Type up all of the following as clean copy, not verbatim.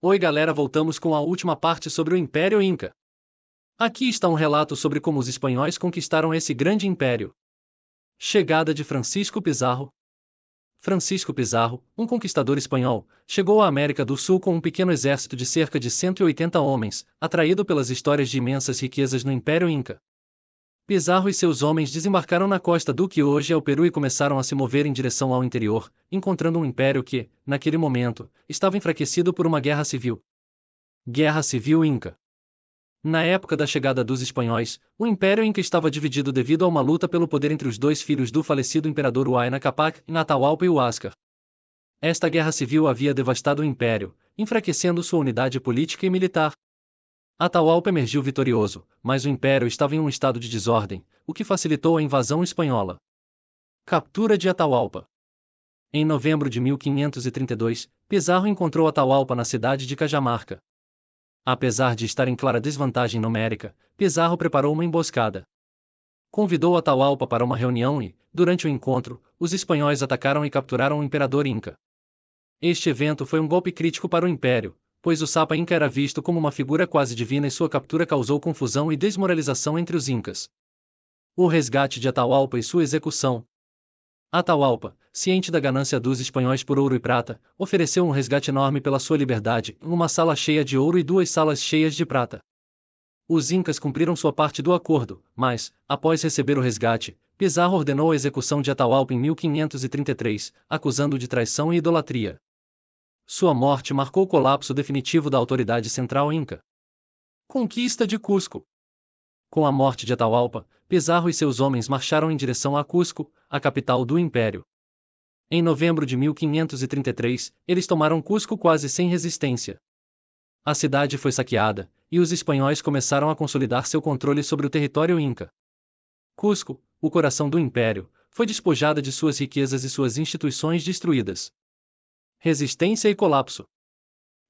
Oi galera, voltamos com a última parte sobre o Império Inca. Aqui está um relato sobre como os espanhóis conquistaram esse grande império. Chegada de Francisco Pizarro. Francisco Pizarro, um conquistador espanhol, chegou à América do Sul com um pequeno exército de cerca de 180 homens, atraído pelas histórias de imensas riquezas no Império Inca. Pizarro e seus homens desembarcaram na costa do que hoje é o Peru e começaram a se mover em direção ao interior, encontrando um império que, naquele momento, estava enfraquecido por uma guerra civil. Guerra Civil Inca. Na época da chegada dos espanhóis, o Império Inca estava dividido devido a uma luta pelo poder entre os dois filhos do falecido imperador Huayna Capac, Atahualpa e Huáscar. Esta guerra civil havia devastado o Império, enfraquecendo sua unidade política e militar. Atahualpa emergiu vitorioso, mas o Império estava em um estado de desordem, o que facilitou a invasão espanhola. Captura de Atahualpa. Em novembro de 1532, Pizarro encontrou Atahualpa na cidade de Cajamarca. Apesar de estar em clara desvantagem numérica, Pizarro preparou uma emboscada. Convidou Atahualpa para uma reunião e, durante o encontro, os espanhóis atacaram e capturaram o imperador Inca. Este evento foi um golpe crítico para o Império, pois o Sapa Inca era visto como uma figura quase divina e sua captura causou confusão e desmoralização entre os Incas. O resgate de Atahualpa e sua execução. Atahualpa, ciente da ganância dos espanhóis por ouro e prata, ofereceu um resgate enorme pela sua liberdade, uma sala cheia de ouro e 2 salas cheias de prata. Os Incas cumpriram sua parte do acordo, mas, após receber o resgate, Pizarro ordenou a execução de Atahualpa em 1533, acusando-o de traição e idolatria. Sua morte marcou o colapso definitivo da autoridade central Inca. Conquista de Cusco. Com a morte de Atahualpa, Pizarro e seus homens marcharam em direção a Cusco, a capital do Império. Em novembro de 1533, eles tomaram Cusco quase sem resistência. A cidade foi saqueada, e os espanhóis começaram a consolidar seu controle sobre o território Inca. Cusco, o coração do Império, foi despojada de suas riquezas e suas instituições destruídas. Resistência e colapso.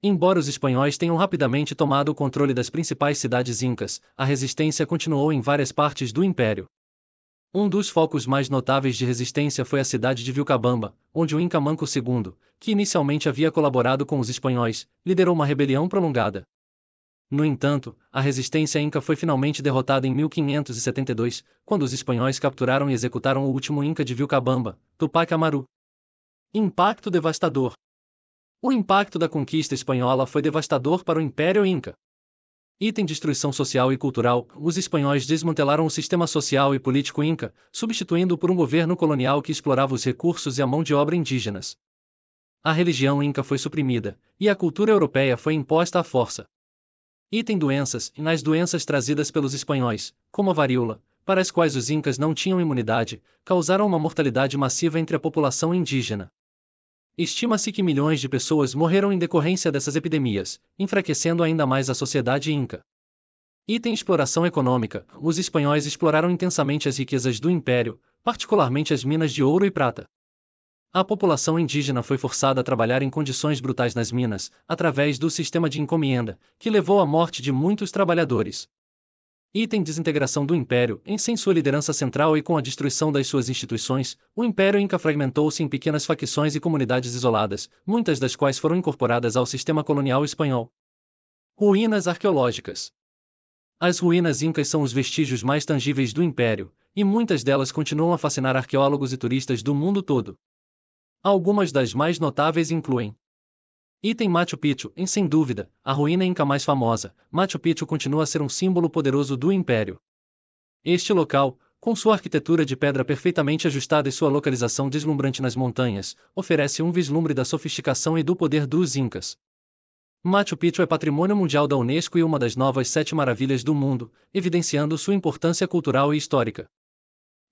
Embora os espanhóis tenham rapidamente tomado o controle das principais cidades incas, a resistência continuou em várias partes do Império. Um dos focos mais notáveis de resistência foi a cidade de Vilcabamba, onde o Inca Manco II, que inicialmente havia colaborado com os espanhóis, liderou uma rebelião prolongada. No entanto, a resistência inca foi finalmente derrotada em 1572, quando os espanhóis capturaram e executaram o último Inca de Vilcabamba, Tupac Amaru. Impacto devastador. O impacto da conquista espanhola foi devastador para o Império Inca. Item destruição social e cultural, os espanhóis desmantelaram o sistema social e político Inca, substituindo-o por um governo colonial que explorava os recursos e a mão de obra indígenas. A religião Inca foi suprimida, e a cultura europeia foi imposta à força. Item doenças, e nas doenças trazidas pelos espanhóis, como a varíola, para as quais os Incas não tinham imunidade, causaram uma mortalidade massiva entre a população indígena. Estima-se que milhões de pessoas morreram em decorrência dessas epidemias, enfraquecendo ainda mais a sociedade Inca. Item exploração econômica, os espanhóis exploraram intensamente as riquezas do Império, particularmente as minas de ouro e prata. A população indígena foi forçada a trabalhar em condições brutais nas minas, através do sistema de encomenda, que levou à morte de muitos trabalhadores. Item desintegração do Império, sem sua liderança central e com a destruição das suas instituições, o Império Inca fragmentou-se em pequenas facções e comunidades isoladas, muitas das quais foram incorporadas ao sistema colonial espanhol. Ruínas arqueológicas. As ruínas incas são os vestígios mais tangíveis do Império, e muitas delas continuam a fascinar arqueólogos e turistas do mundo todo. Algumas das mais notáveis incluem: Item Machu Picchu, sem dúvida, a ruína inca mais famosa, Machu Picchu continua a ser um símbolo poderoso do Império. Este local, com sua arquitetura de pedra perfeitamente ajustada e sua localização deslumbrante nas montanhas, oferece um vislumbre da sofisticação e do poder dos Incas. Machu Picchu é patrimônio mundial da Unesco e uma das novas 7 maravilhas do mundo, evidenciando sua importância cultural e histórica.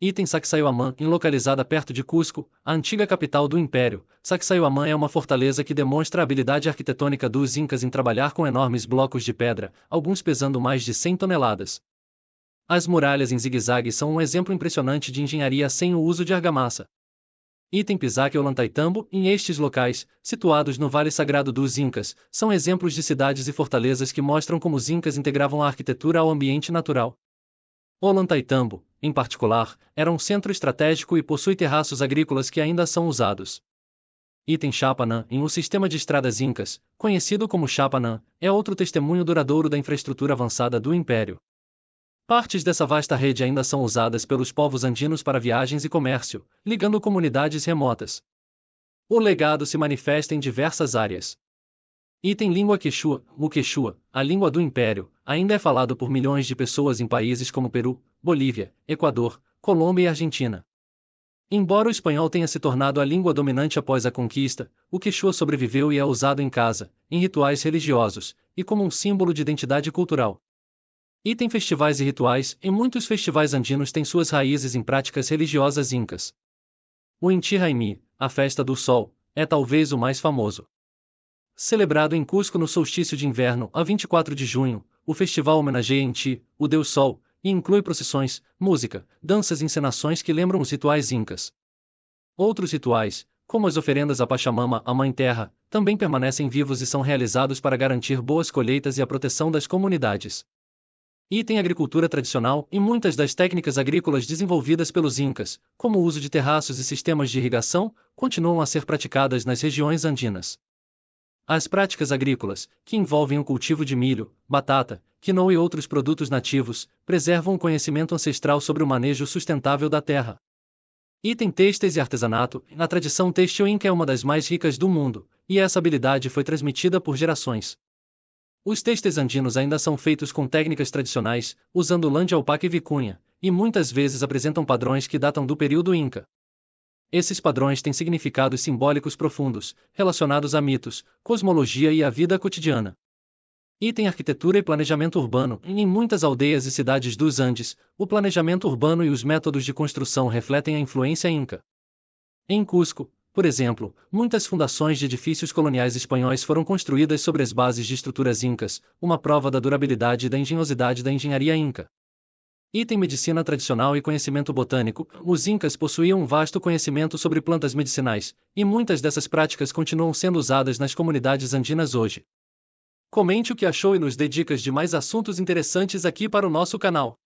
Item Sacsayhuamán, localizada perto de Cusco, a antiga capital do Império. Sacsayhuamán é uma fortaleza que demonstra a habilidade arquitetônica dos Incas em trabalhar com enormes blocos de pedra, alguns pesando mais de 100 toneladas. As muralhas em zigue-zague são um exemplo impressionante de engenharia sem o uso de argamassa. Item Pisaque Ollantaytambo, em estes locais, situados no Vale Sagrado dos Incas, são exemplos de cidades e fortalezas que mostram como os Incas integravam a arquitetura ao ambiente natural. Ollantaytambo, em particular, era um centro estratégico e possui terraços agrícolas que ainda são usados. Item Chapanã, em um sistema de estradas incas, conhecido como Chapanã, é outro testemunho duradouro da infraestrutura avançada do Império. Partes dessa vasta rede ainda são usadas pelos povos andinos para viagens e comércio, ligando comunidades remotas. O legado se manifesta em diversas áreas. Item Língua Quechua. O Quechua, a língua do Império, ainda é falado por milhões de pessoas em países como Peru, Bolívia, Equador, Colômbia e Argentina. Embora o espanhol tenha se tornado a língua dominante após a conquista, o Quechua sobreviveu e é usado em casa, em rituais religiosos, e como um símbolo de identidade cultural. Item Festivais e rituais. Em muitos festivais andinos têm suas raízes em práticas religiosas incas. O Inti Raymi, a festa do sol, é talvez o mais famoso. Celebrado em Cusco no solstício de inverno, a 24 de junho, o festival homenageia Inti, o deus sol, e inclui procissões, música, danças e encenações que lembram os rituais incas. Outros rituais, como as oferendas à Pachamama, a Mãe Terra, também permanecem vivos e são realizados para garantir boas colheitas e a proteção das comunidades. Item Agricultura tradicional. E muitas das técnicas agrícolas desenvolvidas pelos incas, como o uso de terraços e sistemas de irrigação, continuam a ser praticadas nas regiões andinas. As práticas agrícolas, que envolvem o cultivo de milho, batata, quinoa e outros produtos nativos, preservam o conhecimento ancestral sobre o manejo sustentável da terra. Item Têxteis e artesanato. A tradição têxtil inca é uma das mais ricas do mundo, e essa habilidade foi transmitida por gerações. Os têxteis andinos ainda são feitos com técnicas tradicionais, usando lã de alpaca e vicunha, e muitas vezes apresentam padrões que datam do período Inca. Esses padrões têm significados simbólicos profundos, relacionados a mitos, cosmologia e à vida cotidiana. Item Arquitetura e planejamento urbano. Em muitas aldeias e cidades dos Andes, o planejamento urbano e os métodos de construção refletem a influência Inca. Em Cusco, por exemplo, muitas fundações de edifícios coloniais espanhóis foram construídas sobre as bases de estruturas incas, uma prova da durabilidade e da engenhosidade da engenharia inca. Item Medicina tradicional e conhecimento botânico. Os incas possuíam um vasto conhecimento sobre plantas medicinais, e muitas dessas práticas continuam sendo usadas nas comunidades andinas hoje. Comente o que achou e nos dê dicas de mais assuntos interessantes aqui para o nosso canal.